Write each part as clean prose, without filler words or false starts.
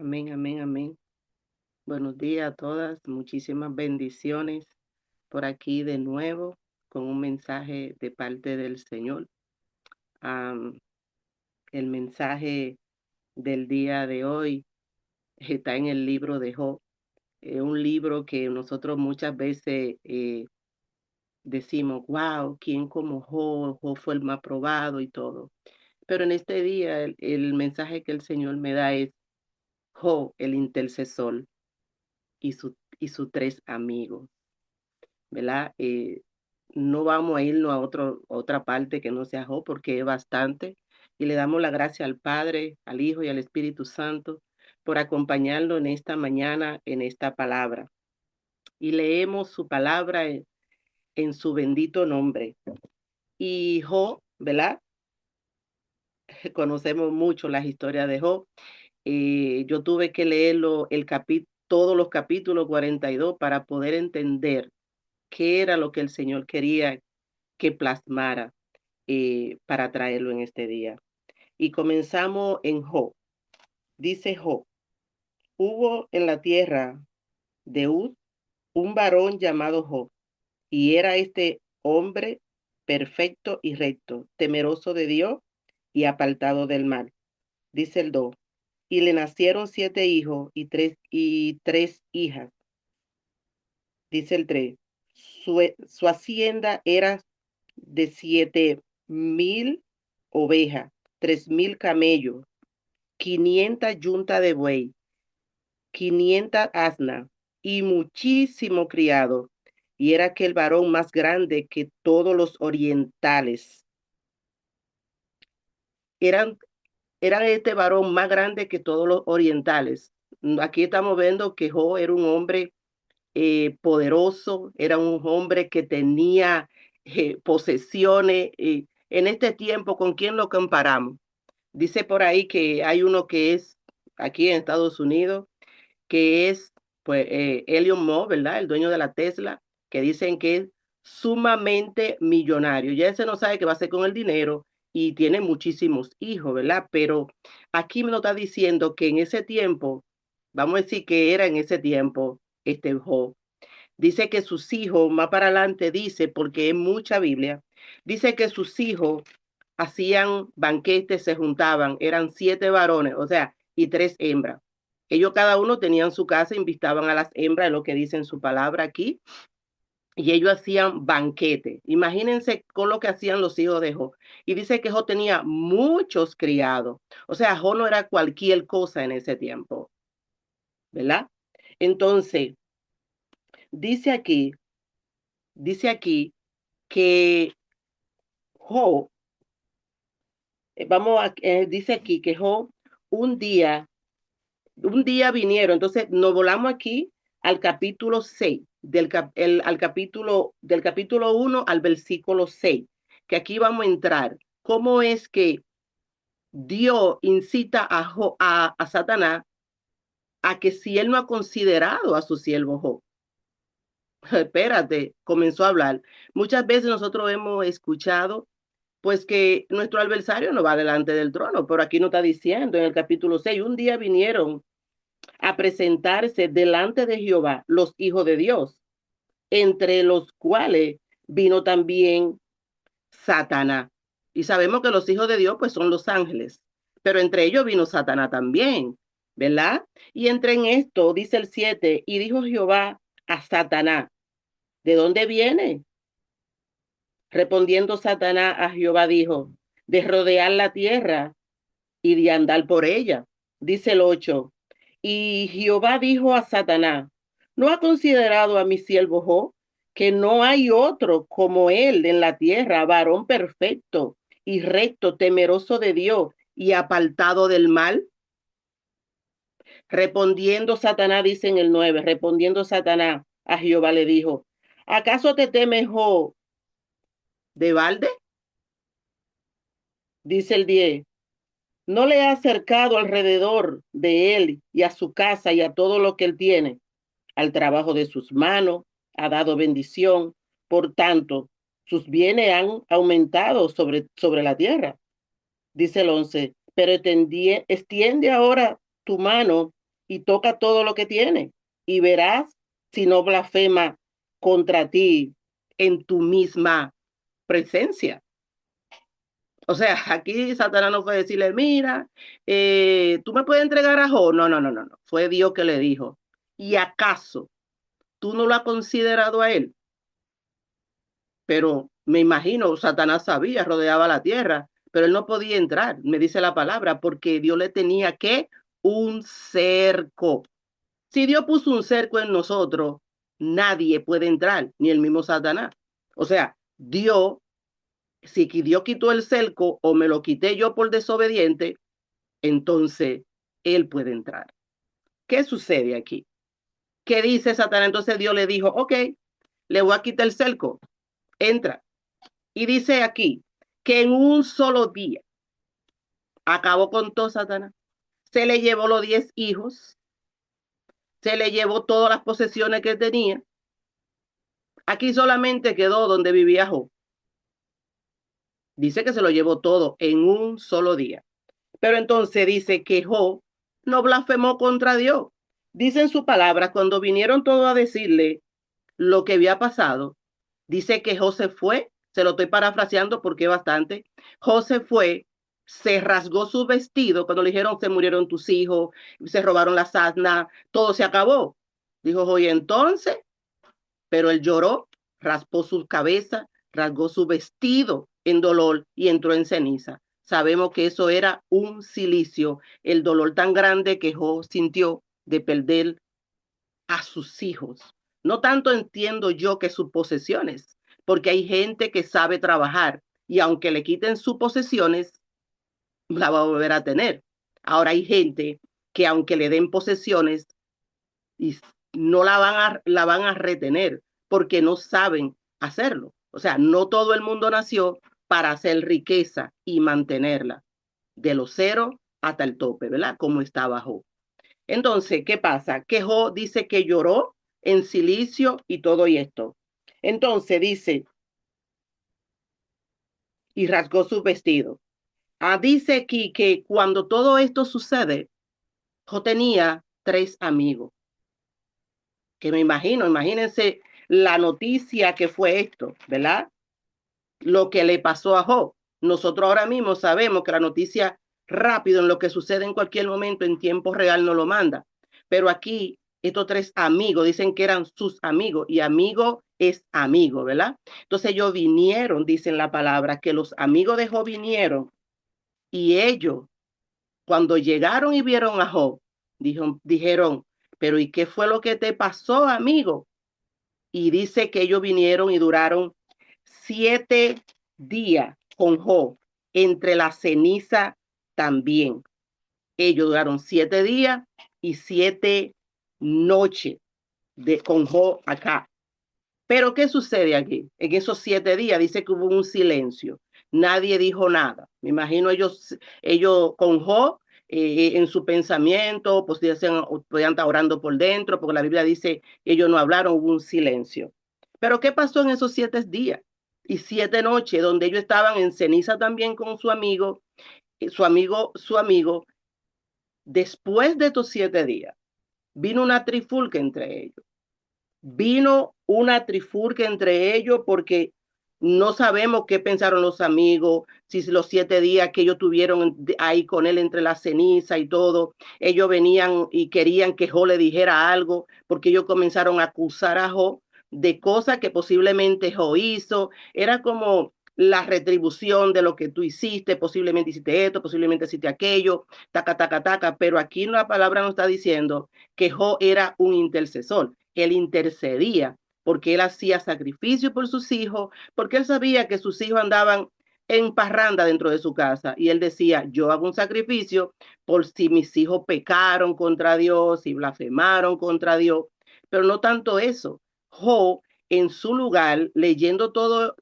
Amén, amén, amén. Buenos días a todas. Muchísimas bendiciones por aquí de nuevo con un mensaje de parte del Señor. Am, el mensaje del día de hoy está en el libro de Job. Un libro que nosotros muchas veces decimos, wow, ¿quién como Job? Job fue el más probado y todo. Pero en este día el mensaje que el Señor me da es Job, el intercesor y sus tres amigos. ¿Verdad? No vamos a irnos a otra parte que no sea Job, porque es bastante. Y le damos la gracia al Padre, al Hijo y al Espíritu Santo por acompañarnos en esta mañana, en esta palabra. Y leemos su palabra en su bendito nombre. Y Job, ¿verdad? Conocemos mucho las historias de Job. Yo tuve que leerlo todos los capítulos 42 para poder entender qué era lo que el Señor quería que plasmara para traerlo en este día. Y comenzamos en Job. Dice Job, hubo en la tierra de Uz un varón llamado Job, y era este hombre perfecto y recto, temeroso de Dios y apartado del mal. Dice el 2, y le nacieron 7 hijos y tres hijas. Dice el 3, su hacienda era de 7,000 ovejas, 3,000 camellos, 500 yuntas de buey, 500 asnas y muchísimo criado. Y era aquel varón más grande que todos los orientales. Eran, era este varón más grande que todos los orientales. Aquí estamos viendo que Job era un hombre poderoso, era un hombre que tenía posesiones. En este tiempo, ¿con quién lo comparamos? Dice por ahí que hay uno que es aquí en Estados Unidos, que es pues Elon Musk, ¿verdad? El dueño de la Tesla, que dicen que es sumamente millonario. Ya ese no sabe qué va a hacer con el dinero y tiene muchísimos hijos, ¿verdad? Pero aquí me lo está diciendo que en ese tiempo, vamos a decir que era en ese tiempo, este Job. Dice que sus hijos, más para adelante dice, porque es mucha Biblia, dice que sus hijos hacían banquetes, se juntaban, eran 7 varones, o sea, y 3 hembras. Ellos cada uno tenían su casa, invitaban a las hembras, es lo que dice en su palabra aquí, y ellos hacían banquete. Imagínense con lo que hacían los hijos de Job. Y dice que Job tenía muchos criados. O sea, Job no era cualquier cosa en ese tiempo, ¿verdad? Entonces, dice aquí, dice aquí que Job, dice aquí que Job un día vinieron, entonces nos volamos aquí al capítulo 6, del capítulo 1 al versículo 6, que aquí vamos a entrar. ¿Cómo es que Dios incita a Satanás a que si él no ha considerado a su siervo Job? Espérate, comenzó a hablar. Muchas veces nosotros hemos escuchado pues que nuestro adversario no va delante del trono, pero aquí no está diciendo en el capítulo 6, un día vinieron a presentarse delante de Jehová los hijos de Dios, entre los cuales vino también Satanás. Y sabemos que los hijos de Dios pues son los ángeles, pero entre ellos vino Satanás también, ¿verdad? Y entre en esto, dice el 7, y dijo Jehová a Satanás, ¿de dónde viene? Respondiendo Satanás a Jehová dijo, de rodear la tierra y de andar por ella. Dice el 8, y Jehová dijo a Satanás, ¿no ha considerado a mi siervo Job, que no hay otro como él en la tierra, varón perfecto y recto, temeroso de Dios y apartado del mal? Respondiendo Satanás, dice en el 9, respondiendo Satanás a Jehová le dijo, ¿acaso te temes Job de balde? Dice el 10, no le ha acercado alrededor de él y a su casa y a todo lo que él tiene. Al trabajo de sus manos ha dado bendición. Por tanto, sus bienes han aumentado sobre la tierra. Dice el 11, pero extiende ahora tu mano y toca todo lo que tiene y verás si no blasfema contra ti en tu misma presencia. O sea, aquí Satanás no fue decirle, mira, tú me puedes entregar a Job. No, no, no, no, no. Fue Dios que le dijo. ¿Y acaso tú no lo has considerado a él? Pero me imagino, Satanás sabía, rodeaba la tierra, pero él no podía entrar, me dice la palabra, porque Dios le tenía que un cerco. Si Dios puso un cerco en nosotros, nadie puede entrar, ni el mismo Satanás. O sea, Dios, si Dios quitó el cerco o me lo quité yo por desobediente, entonces él puede entrar. ¿Qué sucede aquí? ¿Qué dice Satanás? Entonces Dios le dijo, ok, le voy a quitar el cerco, entra. Y dice aquí que en un solo día acabó con todo Satanás. Se le llevó los 10 hijos, se le llevó todas las posesiones que tenía. Aquí solamente quedó donde vivía Job. Dice que se lo llevó todo en un solo día. Pero entonces dice que Job no blasfemó contra Dios. Dice en su palabra, cuando vinieron todos a decirle lo que había pasado, dice que Job se fue, se lo estoy parafraseando porque es bastante. Job se fue, se rasgó su vestido cuando le dijeron se murieron tus hijos, se robaron las asnas, todo se acabó. Dijo Job, y entonces, pero él lloró, raspó su cabeza, rasgó su vestido en dolor y entró en ceniza. Sabemos que eso era un silicio, el dolor tan grande que Job sintió de perder a sus hijos. No tanto entiendo yo que sus posesiones, porque hay gente que sabe trabajar y aunque le quiten sus posesiones, la va a volver a tener. Ahora hay gente que aunque le den posesiones, y no la van a retener porque no saben hacerlo. O sea, no todo el mundo nació para hacer riqueza y mantenerla de los cero hasta el tope, ¿verdad? Como está Job. Entonces, ¿qué pasa? Que Job dice que lloró en silicio y todo y esto. Entonces dice, y rasgó su vestido. Dice aquí que cuando todo esto sucede, Job tenía 3 amigos, que me imagino, imagínense la noticia que fue esto, ¿verdad? Lo que le pasó a Job. Nosotros ahora mismo sabemos que la noticia rápido en lo que sucede en cualquier momento en tiempo real no lo manda. Pero aquí estos 3 amigos dicen que eran sus amigos y amigo es amigo, ¿verdad? Entonces ellos vinieron, dicen la palabra, que los amigos de Job vinieron y ellos cuando llegaron y vieron a Job, dijeron, pero ¿y qué fue lo que te pasó, amigo? Y dice que ellos vinieron y duraron 7 días con Job, entre la ceniza también. Ellos duraron 7 días y 7 noches con Job acá. Pero ¿qué sucede aquí? En esos 7 días dice que hubo un silencio. Nadie dijo nada. Me imagino ellos con Job en su pensamiento, pues podían estar orando por dentro, porque la Biblia dice que ellos no hablaron, hubo un silencio. Pero ¿qué pasó en esos 7 días y 7 noches donde ellos estaban en ceniza también con su amigo, su amigo? Después de estos 7 días, vino una trifulca entre ellos. Vino una trifulca entre ellos porque no sabemos qué pensaron los amigos, si los 7 días que ellos tuvieron ahí con él entre la ceniza y todo, ellos venían y querían que Job le dijera algo, porque ellos comenzaron a acusar a Job de cosas que posiblemente Job hizo. Era como la retribución de lo que tú hiciste, posiblemente hiciste esto, posiblemente hiciste aquello, taca, taca, taca, pero aquí la palabra nos está diciendo que Job era un intercesor. Él intercedía porque él hacía sacrificio por sus hijos, porque él sabía que sus hijos andaban en parranda dentro de su casa y él decía, yo hago un sacrificio por si mis hijos pecaron contra Dios y blasfemaron contra Dios, pero no tanto eso. Job, en su lugar, leyendo todo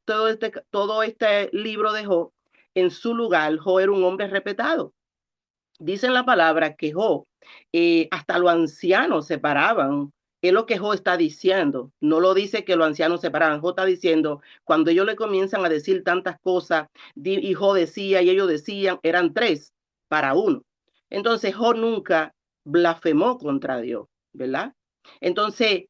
este libro de Job, en su lugar, Job era un hombre respetado. Dice en la palabra que Job, hasta los ancianos se paraban. Es lo que Job está diciendo. No lo dice que los ancianos se paraban. Job está diciendo, cuando ellos le comienzan a decir tantas cosas, y Job decía y ellos decían, eran 3 para 1. Entonces Job nunca blasfemó contra Dios, ¿verdad? Entonces,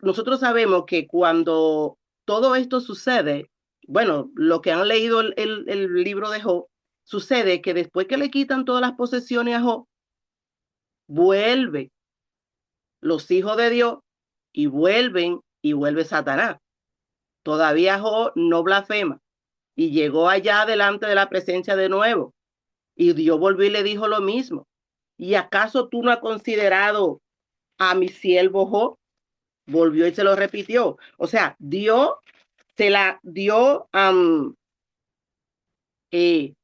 nosotros sabemos que cuando todo esto sucede, bueno, lo que han leído el libro de Job, sucede que después que le quitan todas las posesiones a Job, vuelve los hijos de Dios y vuelve Satanás. Todavía Job no blasfema y llegó allá delante de la presencia de nuevo. Y Dios volvió y le dijo lo mismo. ¿Y acaso tú no has considerado a mi siervo Job? Volvió y se lo repitió. O sea, Dios se la dio, eh,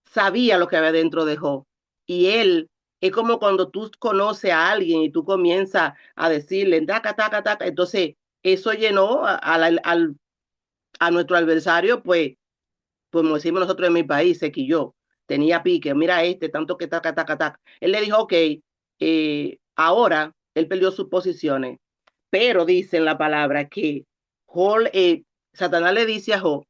sabía lo que había dentro de Job. Y él, es como cuando tú conoces a alguien y tú comienzas a decirle, taca, taca, taca. Entonces, eso llenó a nuestro adversario, pues, como decimos nosotros en mi país, se quilló, tenía pique, mira tanto que taca, taca, taca. Él le dijo, ok, ahora él perdió sus posiciones, pero dice en la palabra que Job, Satanás le dice a Job,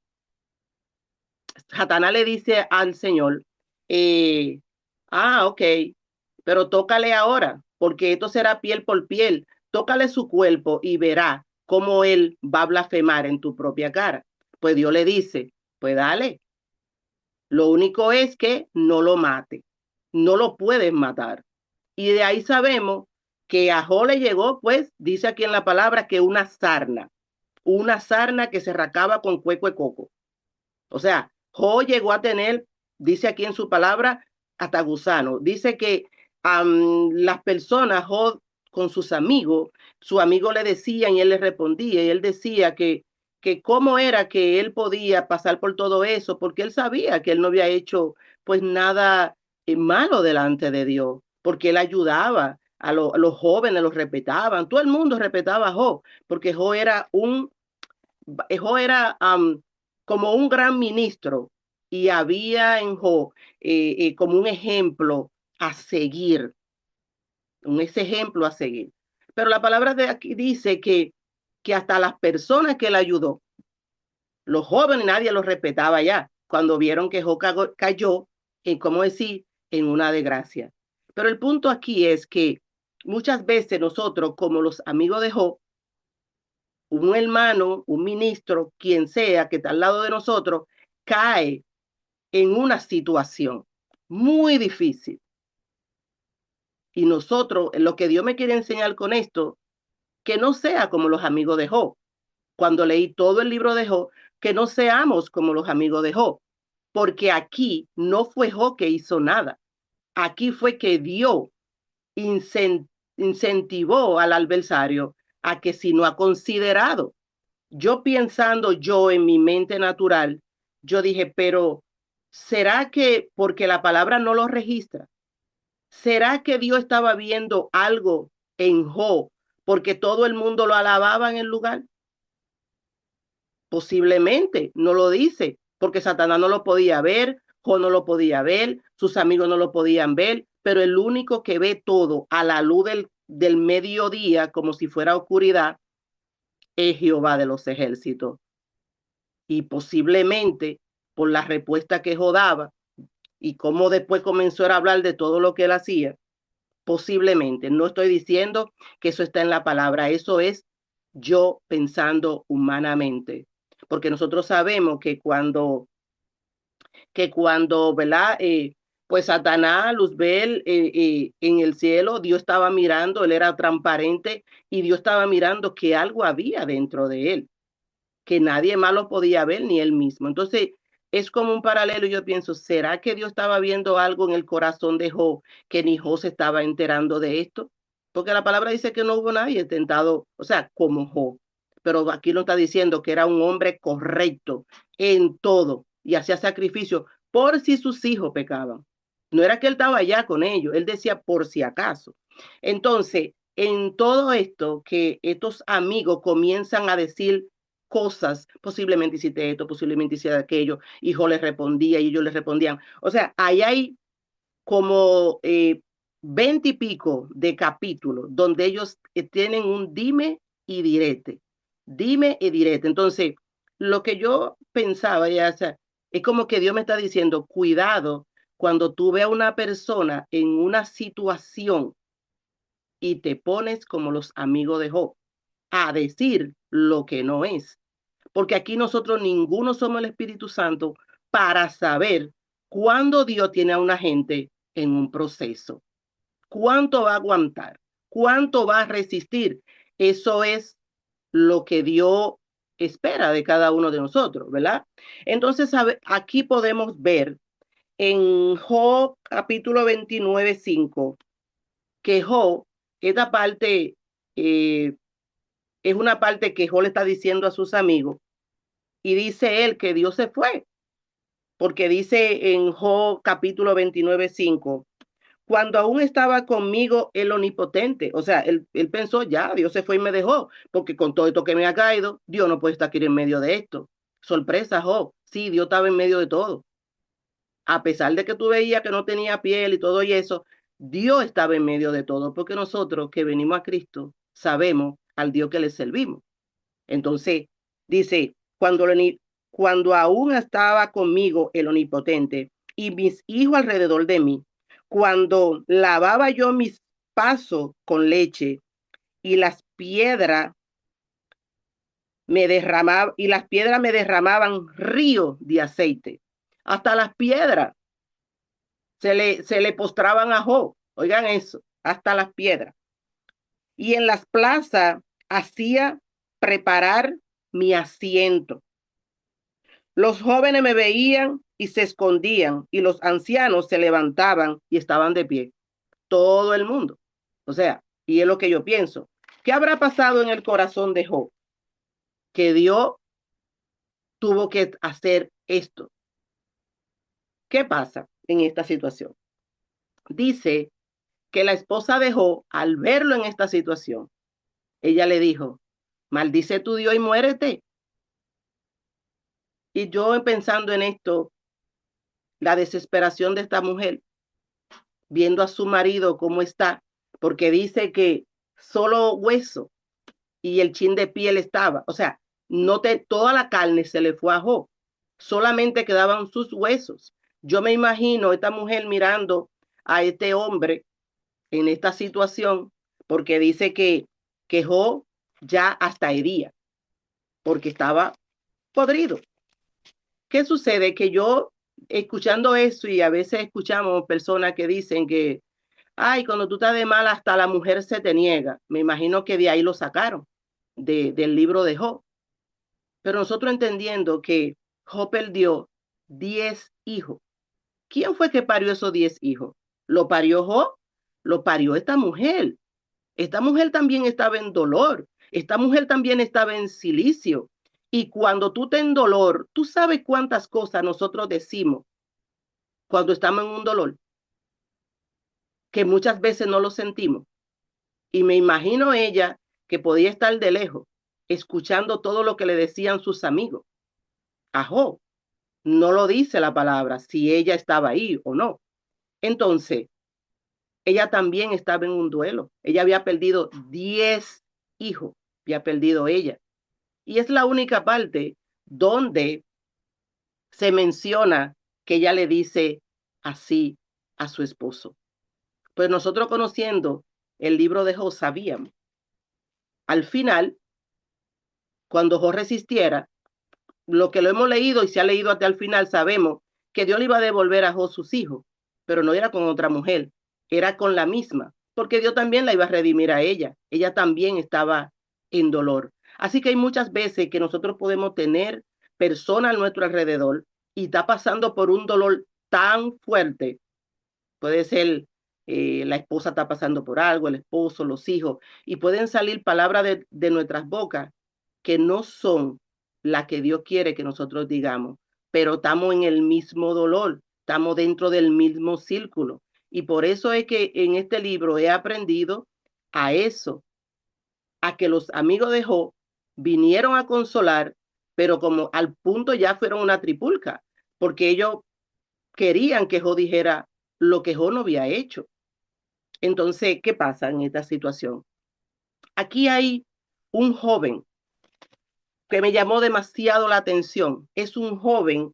Satanás le dice al Señor, eh, ok, pero tócale ahora, porque esto será piel por piel, tócale su cuerpo y verá cómo él va a blasfemar en tu propia cara. Pues Dios le dice, pues dale, lo único es que no lo mate, no lo puedes matar. Y de ahí sabemos que a Job le llegó, pues, dice aquí en la palabra que una sarna que se racaba con cueco de coco. O sea, Job llegó a tener, dice aquí en su palabra, hasta gusano. Dice que las personas, Job con sus amigos, su amigo le decía y él le respondía, y él decía que cómo era que él podía pasar por todo eso, porque él sabía que él no había hecho pues nada malo delante de Dios, porque él ayudaba a los jóvenes, los respetaban, todo el mundo respetaba a Job, porque Job era como un gran ministro y había en Job como un ejemplo a seguir, ese ejemplo a seguir. Pero la palabra de aquí dice que hasta las personas que él ayudó, los jóvenes, nadie los respetaba ya, cuando vieron que Job cayó en, ¿cómo decir?, en una desgracia. Pero el punto aquí es que muchas veces nosotros, como los amigos de Job, un hermano, un ministro, quien sea que está al lado de nosotros, cae en una situación muy difícil. Y nosotros, lo que Dios me quiere enseñar con esto, que no sea como los amigos de Job. Cuando leí todo el libro de Job, que no seamos como los amigos de Job, porque aquí no fue Job que hizo nada. Aquí fue que Dios incentivó al adversario a que si no ha considerado. Yo pensando yo en mi mente natural, yo dije, pero ¿será que porque la palabra no lo registra? ¿Será que Dios estaba viendo algo en Job porque todo el mundo lo alababa en el lugar? Posiblemente, no lo dice, porque Satanás no lo podía ver, Job no lo podía ver, sus amigos no lo podían ver, pero el único que ve todo a la luz del mediodía, como si fuera oscuridad, es Jehová de los ejércitos. Y posiblemente por la respuesta que Job daba y cómo después comenzó a hablar de todo lo que él hacía, posiblemente, no estoy diciendo que eso está en la palabra, eso es yo pensando humanamente, porque nosotros sabemos que cuando, ¿verdad? Pues Satanás, Luzbel, en el cielo, Dios estaba mirando, él era transparente y Dios estaba mirando que algo había dentro de él, que nadie más lo podía ver, ni él mismo. Entonces, es como un paralelo. Yo pienso, ¿será que Dios estaba viendo algo en el corazón de Job que ni Job se estaba enterando de esto? Porque la palabra dice que no hubo nadie tentado, o sea, como Job. Pero aquí no está diciendo que era un hombre correcto en todo y hacía sacrificio por si sus hijos pecaban. No era que él estaba allá con ellos, él decía por si acaso. Entonces, en todo esto que estos amigos comienzan a decir cosas, posiblemente hiciste esto, posiblemente hiciste aquello, hijo les respondía y ellos les respondían. O sea, ahí hay como 20 y pico de capítulos donde ellos tienen un dime y direte. Entonces, lo que yo pensaba ya, o sea, es como que Dios me está diciendo, cuidado cuando tú ves a una persona en una situación y te pones como los amigos de Job a decir lo que no es. Porque aquí nosotros ninguno somos el Espíritu Santo para saber cuándo Dios tiene a una gente en un proceso. ¿Cuánto va a aguantar? ¿Cuánto va a resistir? Eso es lo que Dios espera de cada uno de nosotros, ¿verdad? Entonces, aquí podemos ver en Job capítulo 29, 5, que Job, esta parte es una parte que Job le está diciendo a sus amigos, y dice él que Dios se fue, porque dice en Job capítulo 29, 5, cuando aún estaba conmigo el omnipotente, o sea, él pensó, ya, Dios se fue y me dejó, porque con todo esto que me ha caído, Dios no puede estar aquí en medio de esto. Sorpresa, Job, sí, Dios estaba en medio de todo. A pesar de que tú veías que no tenía piel y todo y eso, Dios estaba en medio de todo, porque nosotros que venimos a Cristo sabemos al Dios que le servimos. Entonces, dice, cuando aún estaba conmigo el omnipotente y mis hijos alrededor de mí, cuando lavaba yo mis pasos con leche y las piedras me derramaban ríos de aceite. Hasta las piedras se le postraban a Job. Oigan eso, hasta las piedras. Y en las plazas hacía preparar mi asiento. Los jóvenes me veían y se escondían, y los ancianos se levantaban y estaban de pie. Todo el mundo. O sea, y es lo que yo pienso. ¿Qué habrá pasado en el corazón de Job? Que Dios tuvo que hacer esto. ¿Qué pasa en esta situación? Dice que la esposa de Job, al verlo en esta situación, ella le dijo, maldice tu Dios y muérete. Y yo pensando en esto, la desesperación de esta mujer, viendo a su marido cómo está, porque dice que solo hueso y el chin de piel estaba, o sea, toda la carne se le fue a Job, solamente quedaban sus huesos. Yo me imagino esta mujer mirando a este hombre en esta situación, porque dice que Job ya hasta hería, porque estaba podrido. ¿Qué sucede? Que yo, escuchando eso, y a veces escuchamos personas que dicen que, ay, cuando tú estás de mal, hasta la mujer se te niega. Me imagino que de ahí lo sacaron, del libro de Job. Pero nosotros entendiendo que Job perdió 10 hijos. ¿Quién fue que parió esos 10 hijos? ¿Lo parió Job? Lo parió esta mujer. Esta mujer también estaba en dolor. Esta mujer también estaba en silicio. Y cuando tú estás en dolor, tú sabes cuántas cosas nosotros decimos cuando estamos en un dolor, que muchas veces no lo sentimos. Y me imagino ella que podía estar de lejos, escuchando todo lo que le decían sus amigos. Ajo, no lo dice la palabra, si ella estaba ahí o no. Entonces, ella también estaba en un duelo. Ella había perdido 10 hijos, había perdido ella. Y es la única parte donde se menciona que ella le dice así a su esposo. Pues nosotros conociendo el libro de Job sabíamos. Al final, cuando Job resistiera, lo que lo hemos leído y se ha leído hasta el final, sabemos que Dios le iba a devolver a Job sus hijos, pero no era con otra mujer, era con la misma, porque Dios también la iba a redimir a ella. Ella también estaba en dolor. Así que hay muchas veces que nosotros podemos tener personas a nuestro alrededor y está pasando por un dolor tan fuerte. Puede ser la esposa está pasando por algo, el esposo, los hijos, y pueden salir palabras de nuestras bocas que no son las que Dios quiere que nosotros digamos, pero estamos en el mismo dolor, estamos dentro del mismo círculo. Y por eso es que en este libro he aprendido a eso, a que los amigos de Job vinieron a consolar, pero como al punto ya fueron una tripulca, porque ellos querían que Job dijera lo que Job no había hecho. Entonces, ¿qué pasa en esta situación? Aquí hay un joven que me llamó demasiado la atención. Es un joven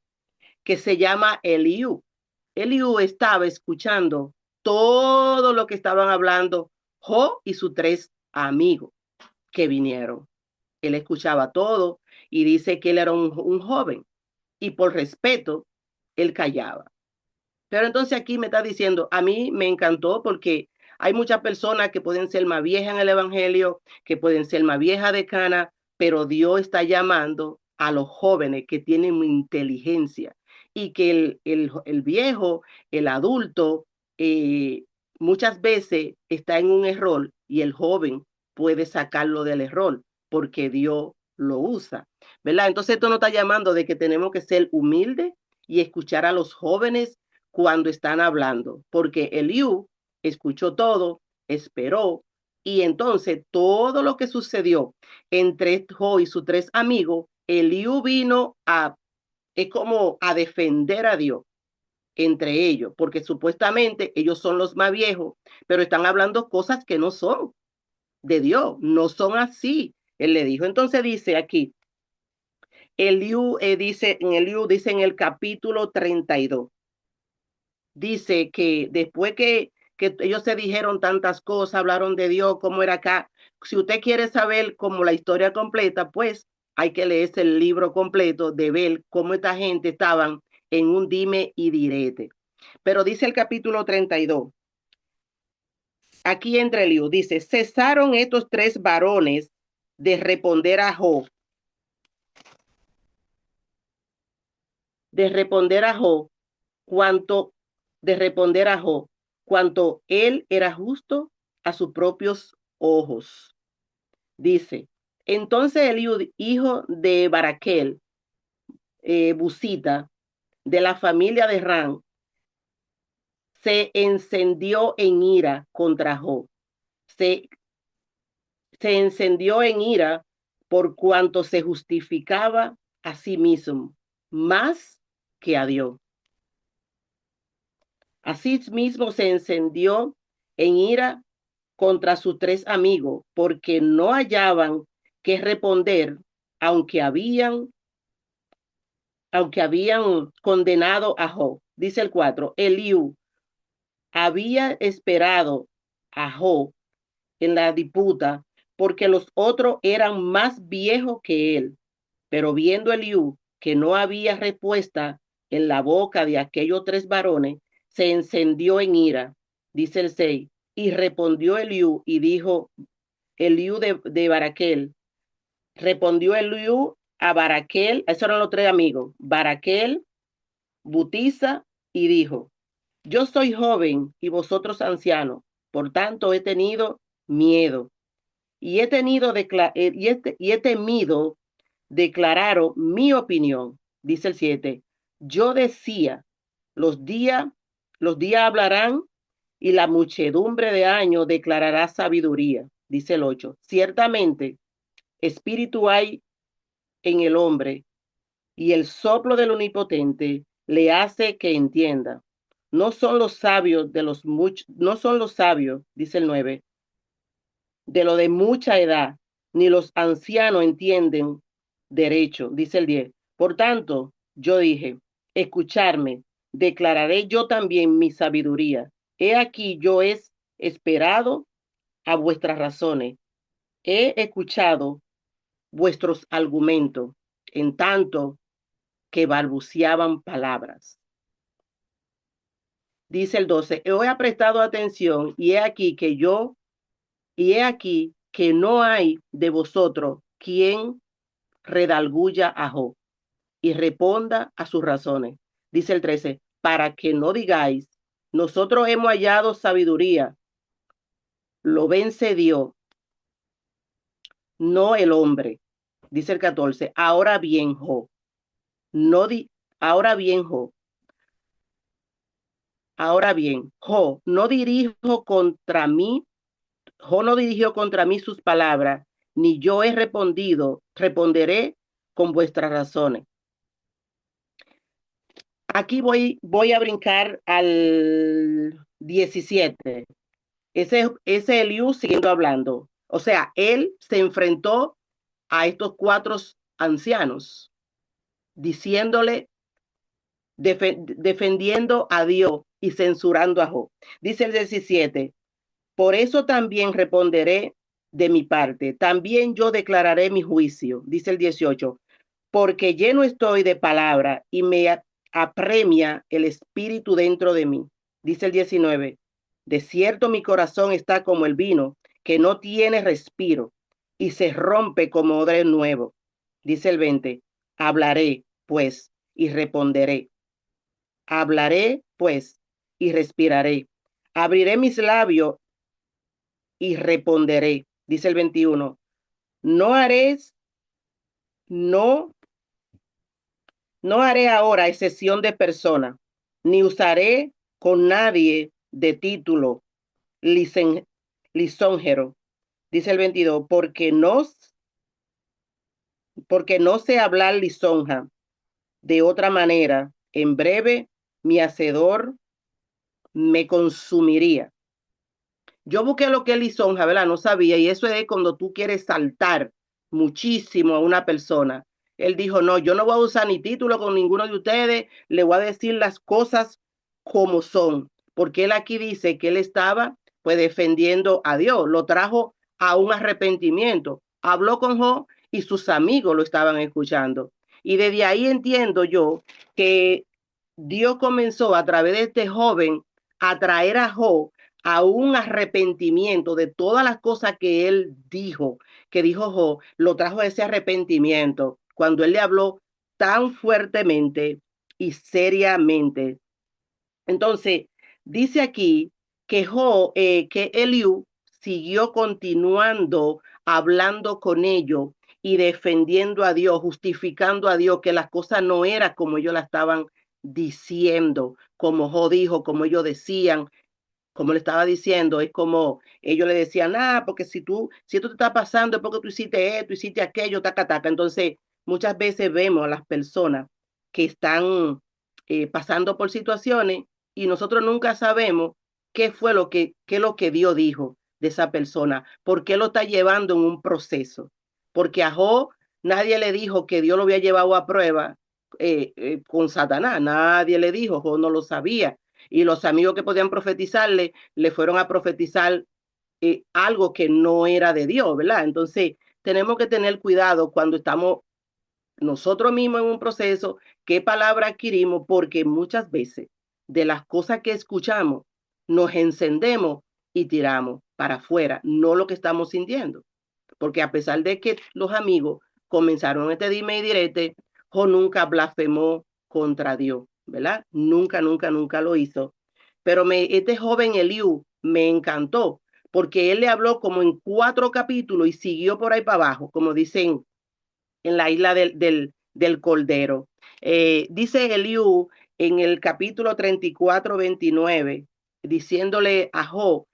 que se llama Eliú. Eliú estaba escuchando todo lo que estaban hablando Jo y sus tres amigos que vinieron. Él escuchaba todo y dice que él era un joven y por respeto, él callaba. Pero entonces aquí me está diciendo, a mí me encantó porque hay muchas personas que pueden ser más viejas en el Evangelio, que pueden ser más viejas de cana, pero Dios está llamando a los jóvenes que tienen inteligencia y que el viejo, el adulto, eh, muchas veces está en un error y el joven puede sacarlo del error porque Dios lo usa, ¿verdad? Entonces esto nos está llamando de que tenemos que ser humildes y escuchar a los jóvenes cuando están hablando, porque Eliú escuchó todo, esperó, y entonces todo lo que sucedió entre Jo y sus tres amigos, Eliú vino a, es como a defender a Dios entre ellos, porque supuestamente ellos son los más viejos, pero están hablando cosas que no son de Dios, no son así. Él le dijo, entonces dice aquí, Eliú dice en el capítulo 32, dice que después que ellos se dijeron tantas cosas, hablaron de Dios, cómo era acá. Si usted quiere saber como la historia completa, pues hay que leerse el libro completo de ver cómo esta gente estaban en un dime y direte. Pero dice el capítulo 32, aquí entre Eliú, dice, cesaron estos tres varones de responder a Job, de responder a Job, cuanto de responder a Job, cuanto él era justo a sus propios ojos. Dice, entonces Eliud, hijo de Baraquel, Busita, de la familia de Ran, se encendió en ira contra Job. Se, se encendió en ira por cuanto se justificaba a sí mismo, más que a Dios. Asimismo se encendió en ira contra sus tres amigos, porque no hallaban que responder, aunque habían, aunque habían condenado a Job. Dice el 4, Eliú había esperado a Job en la disputa, porque los otros eran más viejos que él. Pero viendo Eliú que no había respuesta en la boca de aquellos tres varones, se encendió en ira. Dice el 6, y respondió Eliú y dijo, Eliú de Baraquel, respondió Eliú a Baraquel, esos eran los tres amigos, Baraquel, Butiza, y dijo, yo soy joven y vosotros ancianos, por tanto he tenido miedo y he temido declararon mi opinión. Dice el 7, yo decía, los días, los días hablarán y la muchedumbre de años declarará sabiduría. Dice el 8, ciertamente espíritu hay en el hombre y el soplo del omnipotente le hace que entienda. No son los sabios de los muchos, no son los sabios, dice el 9, de lo de mucha edad, ni los ancianos entienden derecho, dice el 10. Por tanto, yo dije, escucharme, declararé yo también mi sabiduría. He aquí yo he esperado a vuestras razones, he escuchado vuestros argumentos, en tanto que balbuceaban palabras. Dice el 12, he prestado atención y he aquí que no hay de vosotros quien redalguya a Job y responda a sus razones. Dice el 13, para que no digáis, nosotros hemos hallado sabiduría, lo vence Dios, no el hombre. Dice el 14, ahora bien, Job, no di, ahora bien, Job, ahora bien, Job, no dirijo contra mí, Job no dirigió contra mí sus palabras, ni yo he responderé con vuestras razones. Aquí voy a brincar al 17. Ese Eliú siguiendo hablando. O sea, él se enfrentó a estos cuatro ancianos, diciéndole defendiendo a Dios y censurando a Job. Dice el 17, por eso también responderé de mi parte, también yo declararé mi juicio. Dice el 18, porque lleno estoy de palabra y me apremia el espíritu dentro de mí. Dice el 19, de cierto mi corazón está como el vino, que no tiene respiro y se rompe como odre nuevo. Dice el 20, hablaré pues y responderé. Hablaré pues y respiraré. Abriré mis labios y responderé. Dice el 21, no haré, no No haré ahora excepción de persona, ni usaré con nadie de título lisonjero. Dice el 22, porque no sé hablar lisonja de otra manera. En breve, mi hacedor me consumiría. Yo busqué lo que es lisonja, ¿verdad? No sabía, y eso es cuando tú quieres saltar muchísimo a una persona. Él dijo, no, yo no voy a usar ni título con ninguno de ustedes, le voy a decir las cosas como son, porque él aquí dice que él estaba pues defendiendo a Dios, lo trajo a un arrepentimiento, habló con Job y sus amigos lo estaban escuchando. Y desde ahí entiendo yo que Dios comenzó a través de este joven a traer a Job a un arrepentimiento de todas las cosas que él dijo, que dijo Job, lo trajo a ese arrepentimiento cuando él le habló tan fuertemente y seriamente. Entonces, dice aquí que que Eliú siguió continuando hablando con ellos y defendiendo a Dios, justificando a Dios que las cosas no eran como ellos la estaban diciendo, como Job dijo, como ellos decían, como le estaba diciendo, es como ellos le decían, porque si esto te está pasando es porque tú hiciste esto, hiciste aquello, taca, taca. Entonces, muchas veces vemos a las personas que están pasando por situaciones y nosotros nunca sabemos qué es lo que Dios dijo de esa persona, por qué lo está llevando en un proceso. Porque a Job nadie le dijo que Dios lo había llevado a prueba con Satanás, nadie le dijo, Job no lo sabía y los amigos que podían profetizarle le fueron a profetizar algo que no era de Dios, ¿verdad? Entonces, tenemos que tener cuidado cuando estamos nosotros mismos en un proceso, qué palabra adquirimos, porque muchas veces de las cosas que escuchamos nos encendemos y tiramos para afuera, no lo que estamos sintiendo. Porque a pesar de que los amigos comenzaron este dime y direte, Jo nunca blasfemó contra Dios, ¿verdad? Nunca, nunca, nunca lo hizo. Pero este joven Eliú me encantó, porque él le habló como en 4 capítulos y siguió por ahí para abajo, como dicen en la isla del Cordero. Dice Eliú en el capítulo 34, 29, diciéndole a Job,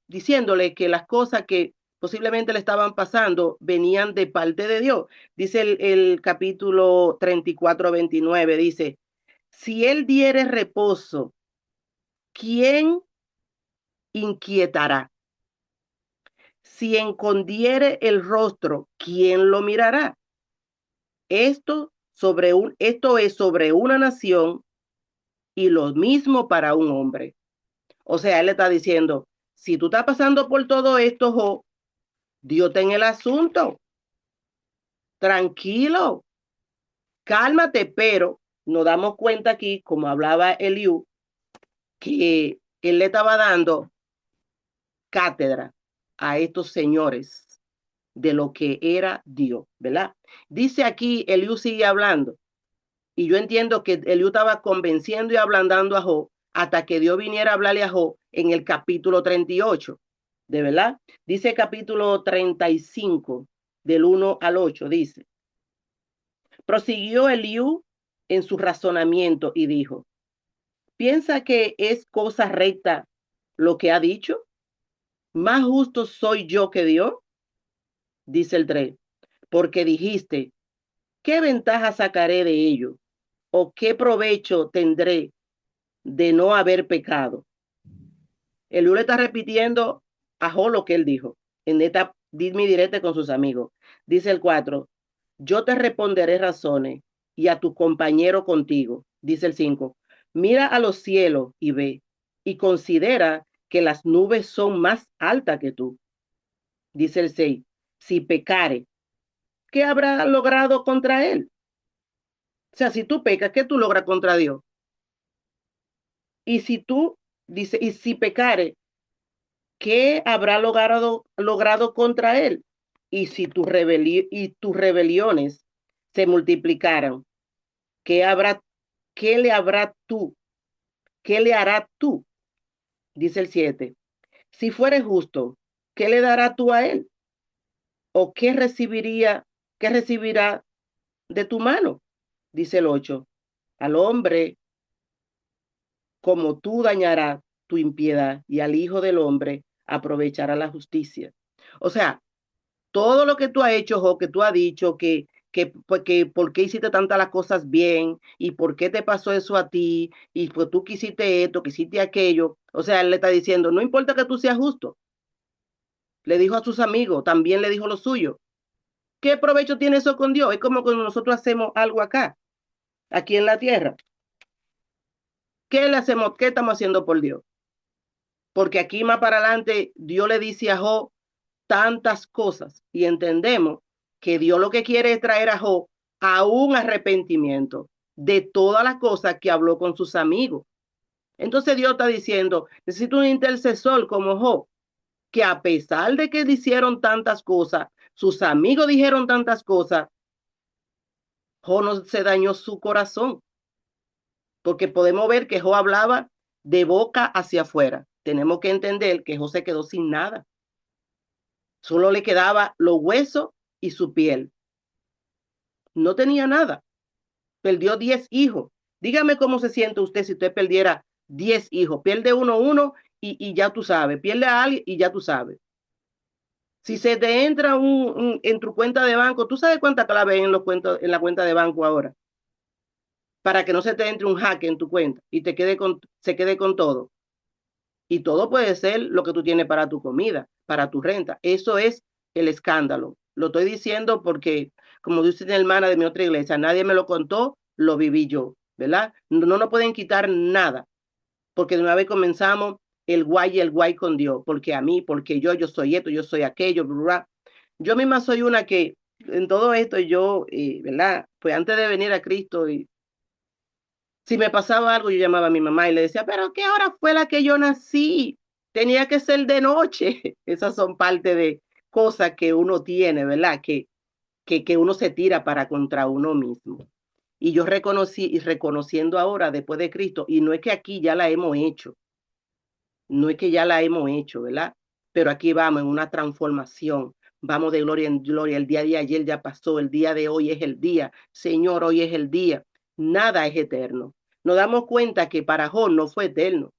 diciéndole que las cosas que posiblemente le estaban pasando venían de parte de Dios. Dice el capítulo 34, 29, dice, si él diere reposo, ¿quién inquietará? Si escondiere el rostro, ¿quién lo mirará? Esto es sobre una nación y lo mismo para un hombre. O sea, él le está diciendo, si tú estás pasando por todo esto, Jo, Dios está en el asunto. Tranquilo, cálmate, pero nos damos cuenta aquí, como hablaba Eliú, que él le estaba dando cátedra a estos señores de lo que era Dios, ¿verdad? Dice aquí, Eliú sigue hablando. Y yo entiendo que Eliú estaba convenciendo y ablandando a Job hasta que Dios viniera a hablarle a Job en el capítulo 38. ¿De verdad? Dice capítulo 35, del 1 al 8, dice. Prosiguió Eliú en su razonamiento y dijo, ¿piensa que es cosa recta lo que ha dicho? ¿Más justo soy yo que Dios? Dice el 3, porque dijiste, ¿qué ventaja sacaré de ello? ¿O qué provecho tendré de no haber pecado? Eliú le está repitiendo a Jo lo que él dijo en esta dime directa con sus amigos. Dice el 4, yo te responderé razones y a tu compañero contigo. Dice el 5, mira a los cielos y ve, y considera que las nubes son más altas que tú. Dice el 6, si pecare, ¿qué habrá logrado contra él? O sea, si tú pecas, ¿qué tú logras contra Dios? Y si tú, dice, y si pecare, ¿qué habrá logrado contra él? Y si tus rebeliones se multiplicaran, ¿qué habrá, qué le habrá tú? ¿Qué le hará tú? Dice el 7. Si fuere justo, ¿qué le dará tú a él? ¿O qué recibirá de tu mano? Dice el 8. Al hombre como tú dañará tu impiedad y al Hijo del Hombre aprovechará la justicia. O sea, todo lo que tú has hecho, o que tú has dicho, que por qué hiciste tantas las cosas bien y por qué te pasó eso a ti y pues tú quisiste esto, quisiste aquello. O sea, él le está diciendo, no importa que tú seas justo. Le dijo a sus amigos, también le dijo lo suyo. ¿Qué provecho tiene eso con Dios? Es como cuando nosotros hacemos algo acá, aquí en la tierra. ¿Qué le hacemos? ¿Qué estamos haciendo por Dios? Porque aquí más para adelante Dios le dice a Job tantas cosas y entendemos que Dios lo que quiere es traer a Job a un arrepentimiento de todas las cosas que habló con sus amigos. Entonces Dios está diciendo, necesito un intercesor como Job, que a pesar de que hicieron tantas cosas, sus amigos dijeron tantas cosas, Job no se dañó su corazón, porque podemos ver que Job hablaba de boca hacia afuera. Tenemos que entender que Job se quedó sin nada. Solo le quedaba los huesos y su piel. No tenía nada. Perdió 10 hijos. Dígame cómo se siente usted si usted perdiera 10 hijos. Pierde uno y ya tú sabes. Pierde a alguien y ya tú sabes. Si se te entra en tu cuenta de banco, ¿tú sabes cuánta clave hay en la cuenta de banco ahora? Para que no se te entre un hack en tu cuenta y se quede con todo. Y todo puede ser lo que tú tienes para tu comida, para tu renta. Eso es el escándalo. Lo estoy diciendo porque, como dice una hermana de mi otra iglesia, nadie me lo contó, lo viví yo, ¿verdad? No nos pueden quitar nada, porque de una vez comenzamos el guay con Dios, porque a mí, porque yo soy esto, yo soy aquello, bla, bla. Yo misma soy una que en todo esto yo, ¿verdad? Pues antes de venir a Cristo y si me pasaba algo, yo llamaba a mi mamá y le decía, pero ¿qué hora fue la que yo nací? Tenía que ser de noche. Esas son parte de cosas que uno tiene, ¿verdad? Que uno se tira para contra uno mismo. Y yo reconocí, y reconociendo ahora, después de Cristo, y no es que aquí ya la hemos hecho, no es que ya la hemos hecho, ¿verdad? Pero aquí vamos en una transformación. Vamos de gloria en gloria. El día de ayer ya pasó, el día de hoy es el día. Señor, hoy es el día. Nada es eterno. Nos damos cuenta que para Job no fue eterno,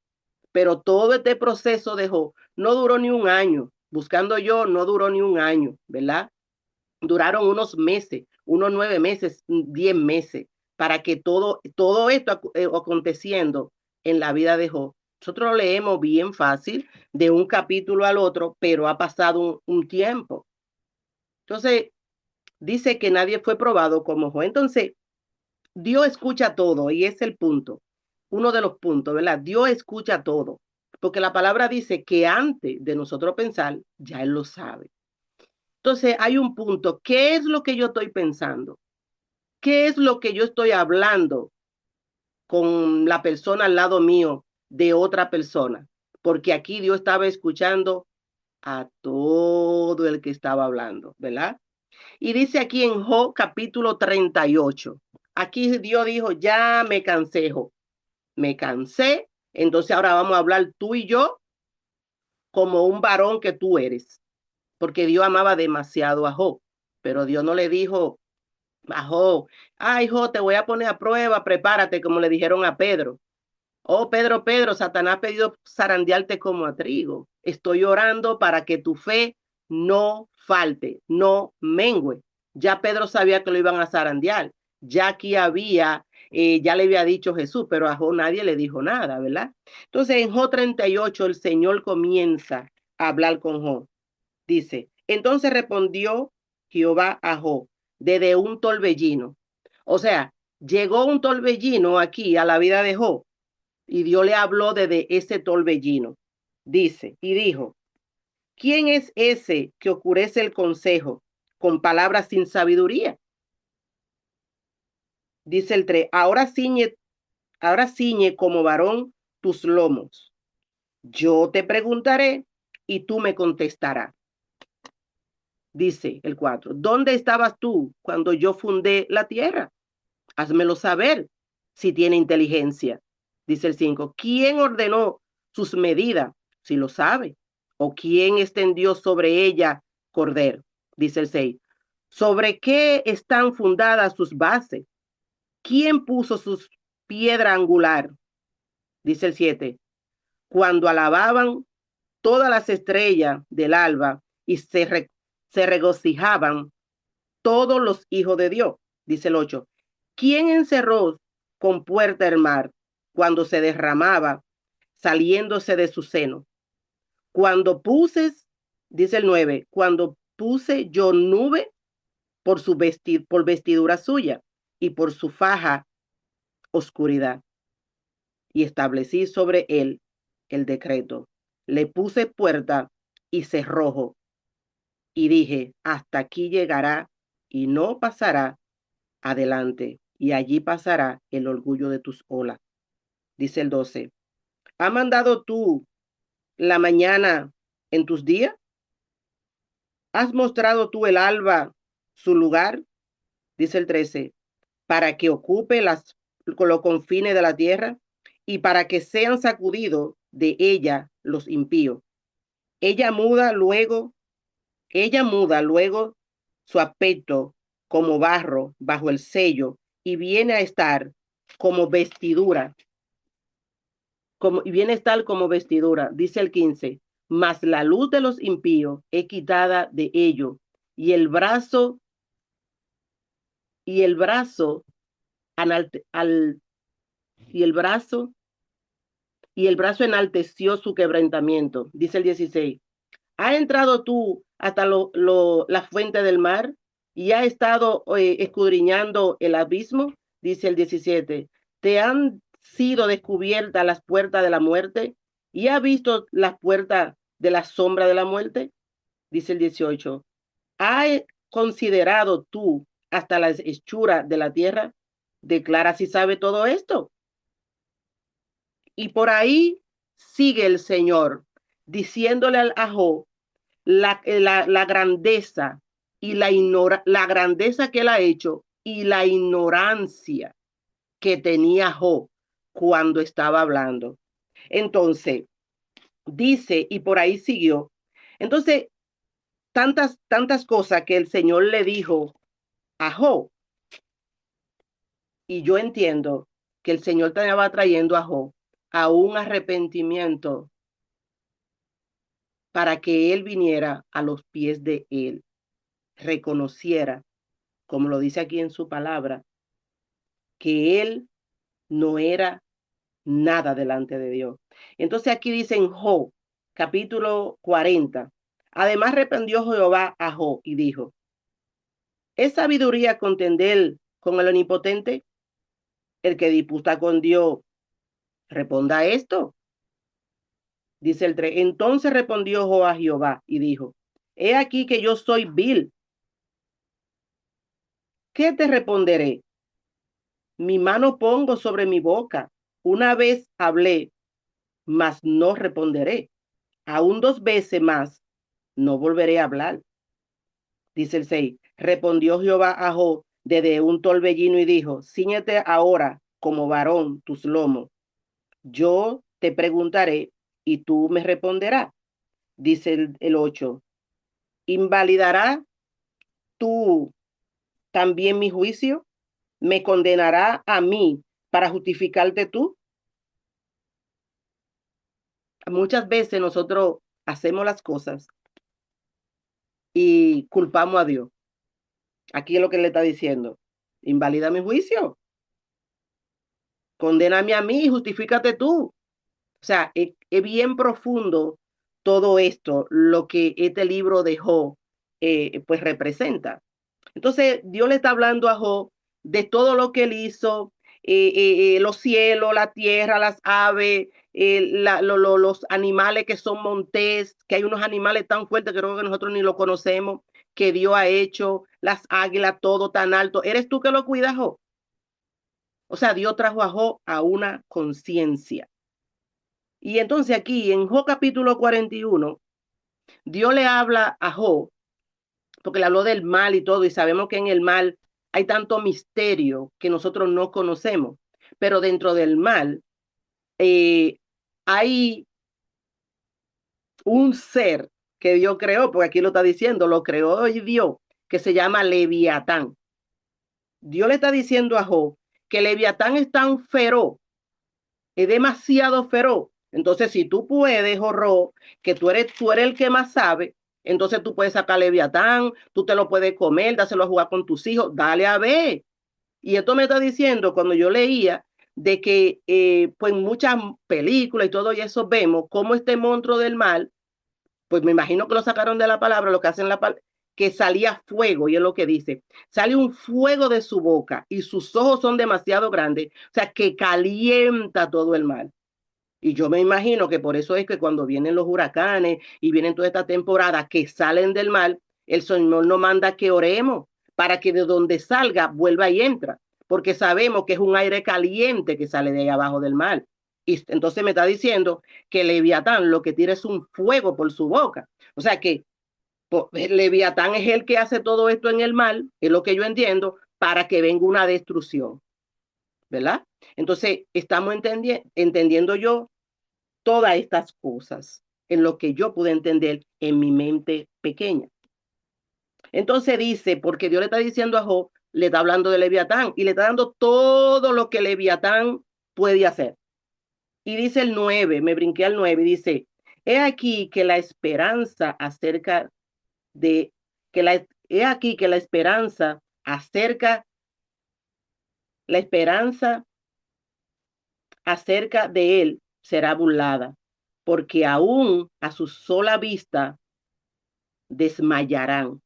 pero todo este proceso de Job no duró ni un año. Buscando yo, no duró ni un año, ¿verdad? Duraron unos meses, unos 9 meses, 10 meses, para que todo esto aconteciendo en la vida de Job. Nosotros lo leemos bien fácil de un capítulo al otro, pero ha pasado un tiempo. Entonces, dice que nadie fue probado como Job. Entonces, Dios escucha todo y es el punto, uno de los puntos, ¿verdad? Dios escucha todo, porque la palabra dice que antes de nosotros pensar, ya Él lo sabe. Entonces, hay un punto, ¿qué es lo que yo estoy pensando? ¿Qué es lo que yo estoy hablando con la persona al lado mío de otra persona? Porque aquí Dios estaba escuchando a todo el que estaba hablando, ¿verdad? Y dice aquí en Job capítulo 38, aquí Dios dijo, ya me cansé, Job, me cansé, entonces ahora vamos a hablar tú y yo como un varón que tú eres, porque Dios amaba demasiado a Job, pero Dios no le dijo a Job, ay Job, te voy a poner a prueba, prepárate, como le dijeron a Pedro. Oh, Pedro, Pedro, Satanás ha pedido zarandearte como a trigo. Estoy orando para que tu fe no falte, no mengue. Ya Pedro sabía que lo iban a zarandear. Ya aquí ya le había dicho Jesús, pero a Job nadie le dijo nada, ¿verdad? Entonces en Job 38 el Señor comienza a hablar con Job. Dice, entonces respondió Jehová a Job desde un torbellino. O sea, Llegó un torbellino aquí a la vida de Job y Dios le habló de ese torbellino. Dice, y dijo, ¿quién es ese que oscurece el consejo con palabras sin sabiduría? Dice el 3, ahora ciñe como varón tus lomos. Yo te preguntaré y tú me contestarás. Dice el 4, ¿dónde estabas tú cuando yo fundé la tierra? Házmelo saber si tiene inteligencia. Dice el 5, ¿quién ordenó sus medidas? Si lo sabe. ¿O quién extendió sobre ella cordero? Dice el 6, ¿sobre qué están fundadas sus bases? ¿Quién puso sus piedra angular? Dice el 7, cuando alababan todas las estrellas del alba y se regocijaban todos los hijos de Dios. Dice el 8, ¿quién encerró con puerta el mar cuando se derramaba saliéndose de su seno? Cuando dice el 9, cuando puse yo nube por vestidura suya y por su faja oscuridad, y establecí sobre él el decreto. Le puse puerta y cerrojo, y dije, hasta aquí llegará y no pasará adelante, y allí pasará el orgullo de tus olas. Dice el 12, ¿ha mandado tú la mañana en tus días? ¿Has mostrado tú el alba su lugar? Dice el 13, para que ocupe los confines de la tierra y para que sean sacudidos de ella los impíos. Ella muda luego, ella muda luego su aspecto como barro bajo el sello y viene a estar como vestidura, y viene a estar como vestidura, dice el 15, mas la luz de los impíos es quitada de ellos y el brazo, y el brazo, al, y el brazo, y el brazo enalteció su quebrantamiento, dice el 16. ¿Ha entrado tú hasta la fuente del mar y ha estado escudriñando el abismo? Dice el 17. ¿Te han sido descubiertas las puertas de la muerte y ha visto las puertas de la sombra de la muerte? Dice el 18. ¿Has considerado tú hasta la hechura de la tierra? Declara si sabe todo esto. Y por ahí sigue el Señor diciéndole al Job la grandeza y la grandeza que él ha hecho y la ignorancia que tenía Job cuando estaba hablando. Entonces, dice, y por ahí siguió. Entonces, tantas cosas que el Señor le dijo a Job, y yo entiendo que el Señor estaba trayendo a Job a un arrepentimiento para que él viniera a los pies de él, reconociera, como lo dice aquí en su palabra, que él no era nada delante de Dios. Entonces aquí dice en Job, capítulo 40, además reprendió Jehová a Job y dijo, ¿es sabiduría contender con el omnipotente? El que disputa con Dios, responda esto. Dice el 3, entonces respondió Job a Jehová y dijo, he aquí que yo soy vil. ¿Qué te responderé? Mi mano pongo sobre mi boca. Una vez hablé, mas no responderé. Aún dos veces más, no volveré a hablar. Dice el 6. Respondió Jehová a Job desde un torbellino y dijo, ciñete ahora como varón tus lomos. Yo te preguntaré y tú me responderás. Dice el 8. ¿Invalidará tú también mi juicio? ¿Me condenará a mí para justificarte tú? Muchas veces nosotros hacemos las cosas y culpamos a Dios. Aquí es lo que le está diciendo. Invalida mi juicio. Condéname a mí y justifícate tú. O sea, es bien profundo todo esto, lo que este libro de Job pues representa. Entonces, Dios le está hablando a Job de todo lo que él hizo, los cielos, la tierra, las aves, los animales que son montés, que hay unos animales tan fuertes que creo que nosotros ni lo conocemos, que Dios ha hecho, las águilas, todo tan alto. ¿Eres tú que lo cuidas, Job? O sea, Dios trajo a Job a una conciencia. Y entonces aquí en Job capítulo 41, Dios le habla a Job, porque le habló del mal y todo, y sabemos que en el mal hay tanto misterio que nosotros no conocemos, pero dentro del mal eh, hay un ser que Dios creó, porque aquí lo está diciendo, lo creó Dios, que se llama Leviatán. Dios le está diciendo a Job que Leviatán es tan feroz, es demasiado feroz. Entonces, si tú puedes, horror, que tú eres el que más sabe, entonces tú puedes sacar Leviatán, tú te lo puedes comer, dáselo a jugar con tus hijos, dale a ver. Y esto me está diciendo, cuando yo leía, de que pues muchas películas y todo y eso vemos cómo este monstruo del mal, pues me imagino que lo sacaron de la palabra, lo que hacen la palabra, que salía fuego, y es lo que dice, sale un fuego de su boca y sus ojos son demasiado grandes, o sea, que calienta todo el mal. Y yo me imagino que por eso es que cuando vienen los huracanes y vienen toda esta temporada que salen del mar, el Señor nos manda que oremos para que de donde salga vuelva y entra, porque sabemos que es un aire caliente que sale de ahí abajo del mar. Y entonces me está diciendo que Leviatán lo que tira es un fuego por su boca. O sea que Leviatán es el que hace todo esto en el mar, es lo que yo entiendo, para que venga una destrucción, ¿verdad? Entonces estamos entendiendo yo todas estas cosas en lo que yo pude entender en mi mente pequeña. Entonces dice, porque Dios le está diciendo a Job, le está hablando de Leviatán y le está dando todo lo que Leviatán puede hacer. Y dice el 9, me brinqué al 9, y dice, he aquí que la esperanza acerca de, he aquí que la esperanza la esperanza acerca de él será burlada, porque aún a su sola vista desmayarán.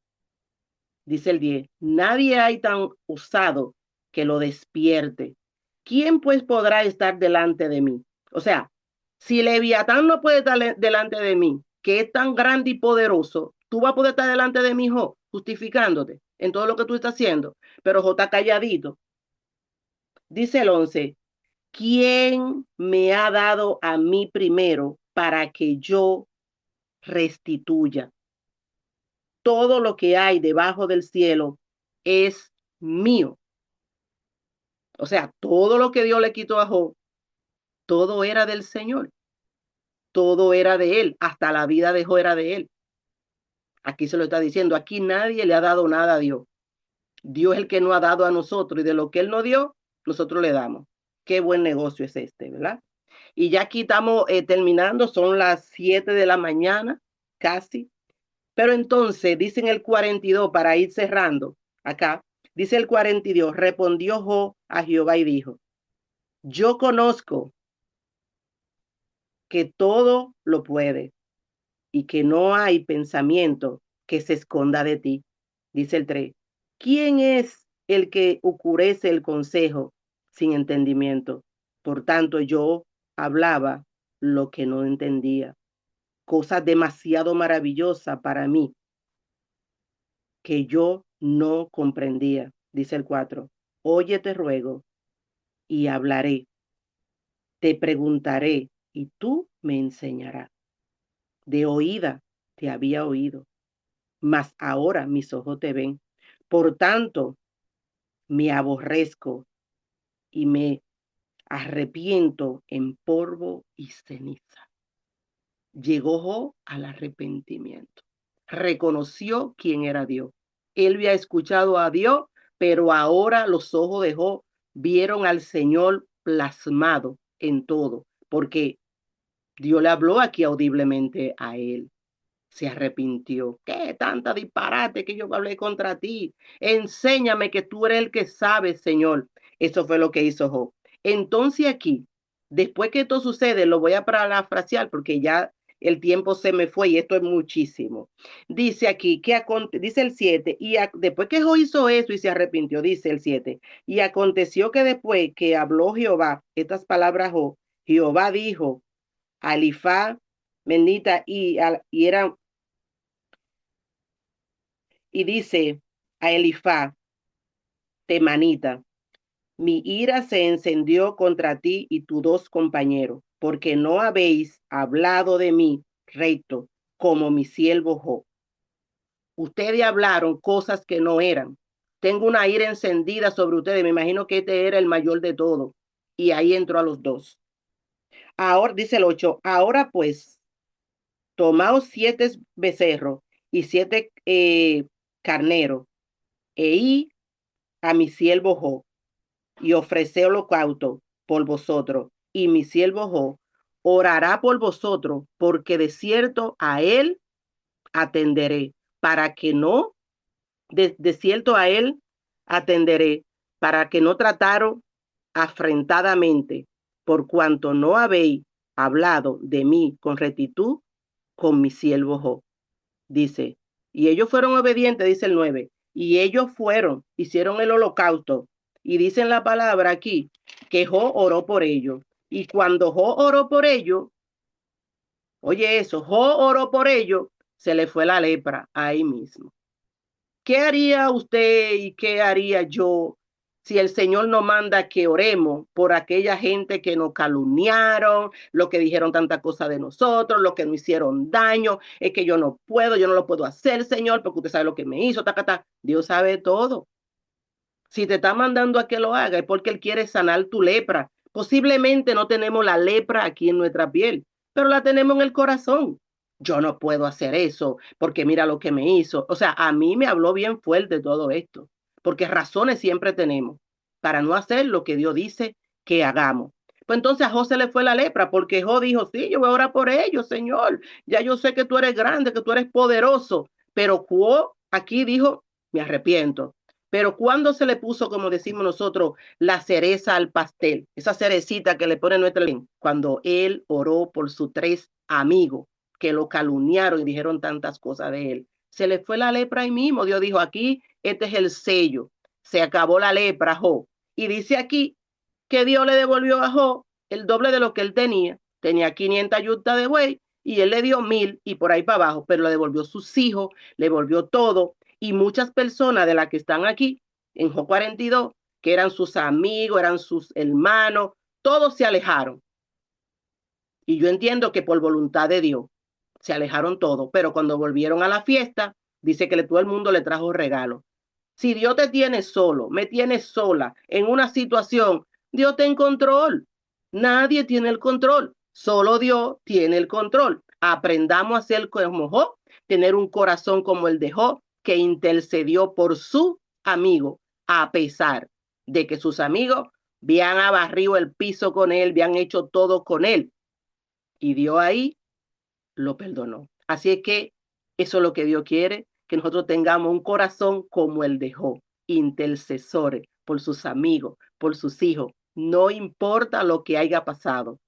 Dice el 10, nadie hay tan osado que lo despierte. ¿Quién pues podrá estar delante de mí? O sea, si Leviatán no puede estar delante de mí, que es tan grande y poderoso, tú vas a poder estar delante de mi hijo, justificándote en todo lo que tú estás haciendo, pero J está calladito. Dice el 11, ¿quién me ha dado a mí primero para que yo restituya? Todo lo que hay debajo del cielo es mío. O sea, todo lo que Dios le quitó a Job, todo era del Señor. Todo era de él. Hasta la vida de Job era de él. Aquí se lo está diciendo. Aquí nadie le ha dado nada a Dios. Dios es el que nos ha dado a nosotros y de lo que él nos dio, nosotros le damos. Qué buen negocio es este, ¿verdad? Y ya aquí estamos terminando. Son las 7 de la mañana, casi. Pero entonces, dicen el 42, para ir cerrando acá, dice el 42, respondió Job a Jehová y dijo, yo conozco que todo lo puede y que no hay pensamiento que se esconda de ti. Dice el 3, ¿quién es el que oscurece el consejo sin entendimiento? Por tanto, yo hablaba lo que no entendía, cosas demasiado maravillosas para mí que yo no comprendía. Dice el 4, oye, te ruego y hablaré, te preguntaré y tú me enseñarás. De oída te había oído, mas ahora mis ojos te ven. Por tanto, me aborrezco y me arrepiento en polvo y ceniza. Llegó Job al arrepentimiento. Reconoció quién era Dios. Él había escuchado a Dios, pero ahora los ojos de Job vieron al Señor plasmado en todo, porque Dios le habló aquí audiblemente a él. Se arrepintió. ¿Qué tanta disparate que yo hablé contra ti? Enséñame que tú eres el que sabes, Señor. Eso fue lo que hizo Job. Entonces aquí, después que esto sucede, lo voy a parafrasear porque ya el tiempo se me fue y esto es muchísimo. Dice aquí, dice el 7, después que Job hizo eso y se arrepintió, dice el 7, y aconteció que después que habló Jehová, estas palabras Job, Jehová dijo a Elifaz, Menita, y dice a Elifaz, Temanita, mi ira se encendió contra ti y tus dos compañeros, porque no habéis hablado de mí recto, como mi siervo Job. Ustedes hablaron cosas que no eran. Tengo una ira encendida sobre ustedes. Me imagino que este era el mayor de todos. Y ahí entró a los dos. Ahora, dice el 8, ahora pues, tomaos 7 becerros y 7 carneros, e id a mi siervo Job y ofrece holocausto por vosotros, y mi siervo Job orará por vosotros, porque de cierto a él atenderé, para que no, de cierto a él atenderé, para que no trataron afrentadamente, por cuanto no habéis hablado de mí con rectitud con mi siervo Job. Dice, y ellos fueron obedientes, dice el 9, y ellos fueron, hicieron el holocausto, y dicen la palabra aquí, que Job oró por ellos. Y cuando Job oró por ellos, oye eso, Job oró por ellos, se le fue la lepra ahí mismo. ¿Qué haría usted y qué haría yo si el Señor nos manda que oremos por aquella gente que nos calumniaron, lo que dijeron tanta cosa de nosotros, lo que nos hicieron daño? Es que yo no puedo, yo no lo puedo hacer, Señor, porque usted sabe lo que me hizo, ta. Dios sabe todo. Si te está mandando a que lo haga es porque Él quiere sanar tu lepra. Posiblemente no tenemos la lepra aquí en nuestra piel, pero la tenemos en el corazón. Yo no puedo hacer eso porque mira lo que me hizo. O sea, a mí me habló bien fuerte todo esto, porque razones siempre tenemos para no hacer lo que Dios dice que hagamos. Pues entonces a José le fue la lepra porque Job dijo, sí, yo voy a orar por ellos, Señor. Ya yo sé que tú eres grande, que tú eres poderoso, pero Job aquí dijo, me arrepiento. Pero cuando se le puso, como decimos nosotros, la cereza al pastel, esa cerecita que le pone nuestra lengua, cuando él oró por sus 3 amigos que lo calumniaron y dijeron tantas cosas de él, se le fue la lepra ahí mismo. Dios dijo, aquí, este es el sello, se acabó la lepra, Job. Y dice aquí que Dios le devolvió a Job el doble de lo que él tenía. Tenía 500 yuntas de buey y él le dio 1000 y por ahí para abajo, pero le devolvió sus hijos, le devolvió todo. Y muchas personas de las que están aquí en Job 42, que eran sus amigos, eran sus hermanos, todos se alejaron. Y yo entiendo que por voluntad de Dios se alejaron todos, pero cuando volvieron a la fiesta, dice que todo el mundo le trajo regalos. Si Dios te tiene solo, me tiene sola en una situación, Dios está en control. Nadie tiene el control, solo Dios tiene el control. Aprendamos a ser como Job, tener un corazón como el de Job, que intercedió por su amigo, a pesar de que sus amigos habían abarrido el piso con él, habían hecho todo con él. Y Dios ahí lo perdonó. Así es que eso es lo que Dios quiere, que nosotros tengamos un corazón como el de Job, intercesores por sus amigos, por sus hijos. No importa lo que haya pasado.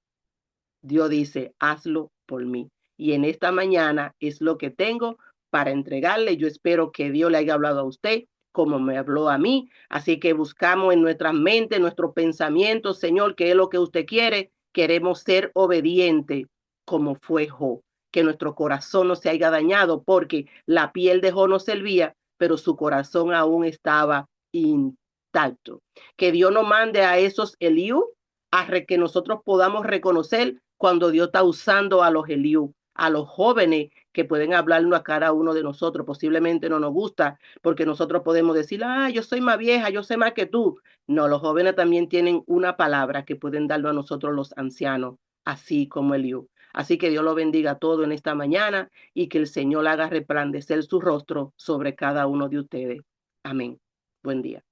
Dios dice, hazlo por mí. Y en esta mañana es lo que tengo para entregarle. Yo espero que Dios le haya hablado a usted como me habló a mí. Así que buscamos en nuestras mentes, nuestros pensamientos, Señor, que es lo que usted quiere. Queremos ser obedientes como fue Job. Que nuestro corazón no se haya dañado porque la piel de Job no servía, pero su corazón aún estaba intacto. Que Dios nos mande a esos Eliú a que nosotros podamos reconocer cuando Dios está usando a los Eliú, a los jóvenes que pueden hablarnos a cada uno de nosotros. Posiblemente no nos gusta porque nosotros podemos decir, yo soy más vieja, yo sé más que tú. No, los jóvenes también tienen una palabra que pueden darnos a nosotros los ancianos, así como Eliú. Así que Dios lo bendiga todo en esta mañana y que el Señor haga resplandecer su rostro sobre cada uno de ustedes. Amén. Buen día.